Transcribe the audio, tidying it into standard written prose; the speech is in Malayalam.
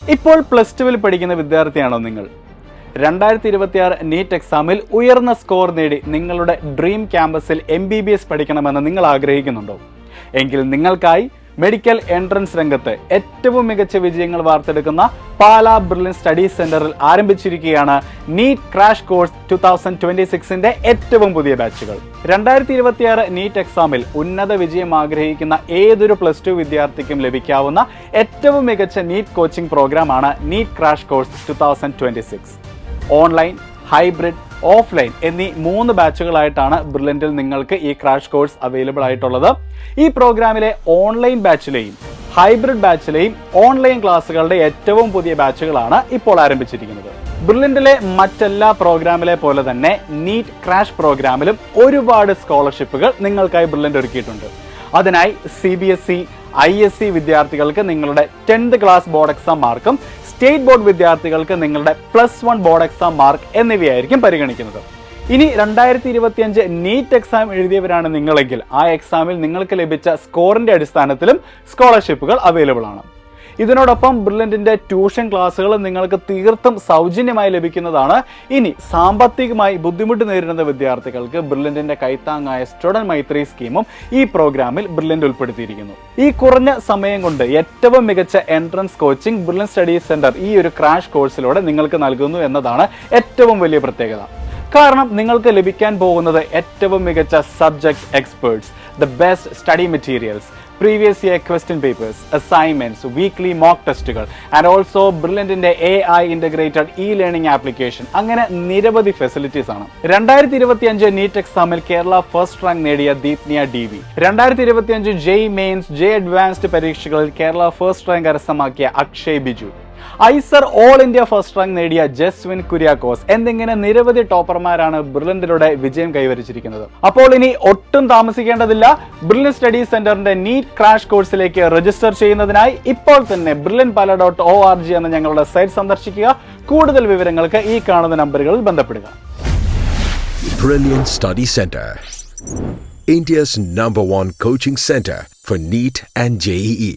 ഇപ്പോൾ പ്ലസ് ടുവിൽ പഠിക്കുന്ന വിദ്യാർത്ഥിയാണോ നിങ്ങൾ? 2026 നീറ്റ് എക്സാമിൽ ഉയർന്ന സ്കോർ നേടി നിങ്ങളുടെ ഡ്രീം ക്യാമ്പസിൽ MBBS പഠിക്കണമെന്ന് നിങ്ങൾ ആഗ്രഹിക്കുന്നുണ്ടോ? എങ്കിൽ നിങ്ങൾക്കായി മെഡിക്കൽ എൻട്രൻസ് രംഗത്ത് ഏറ്റവും മികച്ച വിജയങ്ങൾ വാർത്തെടുക്കുന്ന പാലാ ബ്രില്യൻ സ്റ്റഡീസ് സെന്ററിൽ ആരംഭിച്ചിരിക്കുകയാണ് നീറ്റ് ക്രാഷ് കോഴ്സ് 2026ന്റെ ഏറ്റവും പുതിയ ബാച്ചുകൾ. 2026 നീറ്റ് എക്സാമിൽ ഉന്നത വിജയം ആഗ്രഹിക്കുന്ന ഏതൊരു പ്ലസ് ടു വിദ്യാർത്ഥിക്കും ലഭിക്കാവുന്ന ഏറ്റവും മികച്ച നീറ്റ് കോച്ചിംഗ് പ്രോഗ്രാമാണ് NEET crash course 2026. Online, hybrid, offline എന്നീ 3 ബാച്ചുകളായിട്ടാണ് ബ്രില്യന്റിൽ നിങ്ങൾക്ക് ഈ ക്രാഷ് കോഴ്സ് അവൈലബിൾ ആയിട്ടുള്ളത്. ഈ പ്രോഗ്രാമിലെ ഓൺലൈൻ ബാച്ചിലെയും ഹൈബ്രിഡ് ബാച്ചിലെയും ഓൺലൈൻ ക്ലാസ്സുകളുടെ ഏറ്റവും പുതിയ ബാച്ചുകളാണ് ഇപ്പോൾ ആരംഭിച്ചിരിക്കുന്നത്. ബ്രില്യന്റിലെ മറ്റെല്ലാ പ്രോഗ്രാമിലെ പോലെ തന്നെ നീറ്റ് ക്രാഷ് പ്രോഗ്രാമിലും ഒരുപാട് സ്കോളർഷിപ്പുകൾ നിങ്ങൾക്കായി ബ്രില്യന്റ് ഒരുക്കിയിട്ടുണ്ട്. അതിനായി CBSE, ISC വിദ്യാർത്ഥികൾക്ക് നിങ്ങളുടെ 10th ക്ലാസ് ബോർഡ് എക്സാം മാർക്കും സ്റ്റേറ്റ് ബോർഡ് വിദ്യാർത്ഥികൾക്ക് നിങ്ങളുടെ +1 ബോർഡ് എക്സാം മാർക്ക് എന്നിവയായിരിക്കും പരിഗണിക്കുന്നത്. ഇനി 2025 നീറ്റ് എക്സാം എഴുതിയവരാണ് നിങ്ങളെങ്കിൽ ആ എക്സാമിൽ നിങ്ങൾക്ക് ലഭിച്ച സ്കോറിന്റെ അടിസ്ഥാനത്തിലും സ്കോളർഷിപ്പുകൾ അവൈലബിൾ ആണ്. ഇതിനോടൊപ്പം ബ്രില്യന്റിന്റെ ട്യൂഷൻ ക്ലാസ്സുകൾ നിങ്ങൾക്ക് തീർത്തും സൗജന്യമായി ലഭിക്കുന്നതാണ്. ഇനി സാമ്പത്തികമായി ബുദ്ധിമുട്ട് നേരിടുന്ന വിദ്യാർത്ഥികൾക്ക് ബ്രില്യന്റിന്റെ കൈത്താങ്ങായ സ്റ്റുഡന്റ് മൈത്രി സ്കീമും ഈ പ്രോഗ്രാമിൽ ബ്രില്യന്റ് ഉൾപ്പെടുത്തിയിരിക്കുന്നു. ഈ കുറഞ്ഞ സമയം കൊണ്ട് ഏറ്റവും മികച്ച entrance coaching brilliant studies centre ഈ ഒരു ക്രാഷ് കോഴ്സിലൂടെ നിങ്ങൾക്ക് നൽകുന്നു എന്നതാണ് ഏറ്റവും വലിയ പ്രത്യേകത. കാരണം നിങ്ങൾക്ക് ലഭിക്കാൻ പോകുന്നത് ഏറ്റവും മികച്ച subject experts, the best study materials, previous year question papers, assignments, weekly mock ടെസ്റ്റുകൾ ആൻഡ് ഓൾസോ ബ്രില്യന്റിന്റെ AI ഇന്റഗ്രേറ്റഡ് ലേണിംഗ് ആപ്ലിക്കേഷൻ, അങ്ങനെ നിരവധി ഫെസിലിറ്റീസ് ആണ്. 2025 നീറ്റ് എക്സാമിൽ കേരള ഫസ്റ്റ് റാങ്ക് നേടിയ Deepniya DV, 2025 JEE mains, advanced പരീക്ഷകളിൽ കേരള ഫസ്റ്റ് റാങ്ക് കരസ്ഥമാക്കിയ Akshay Biju, IISER all India first rank നേടിയ ജസ്വിൻ കുര്യാക്കോസ് എന്നിങ്ങനെ നിരവധി ടോപ്പർമാരാണ് ബ്രില്യന്റിലൂടെ വിജയം കൈവരിച്ചിരിക്കുന്നത്. അപ്പോൾ ഇനി ഒട്ടും താമസിക്കേണ്ടതില്ല. ബ്രില്യന്റ് സ്റ്റഡീസ് സെന്ററിന്റെ നീറ്റ് ക്രാഷ് കോഴ്സിലേക്ക് രജിസ്റ്റർ ചെയ്യുന്നതിനായി ഇപ്പോൾ തന്നെ brilliantpala.org എന്ന ഞങ്ങളുടെ സൈറ്റ് സന്ദർശിക്കുക. കൂടുതൽ വിവരങ്ങൾക്ക് ഈ കാണുന്ന നമ്പറുകളിൽ ബന്ധപ്പെടുക. Brilliant Study Center, India's #1 coaching center for NEET and JEE.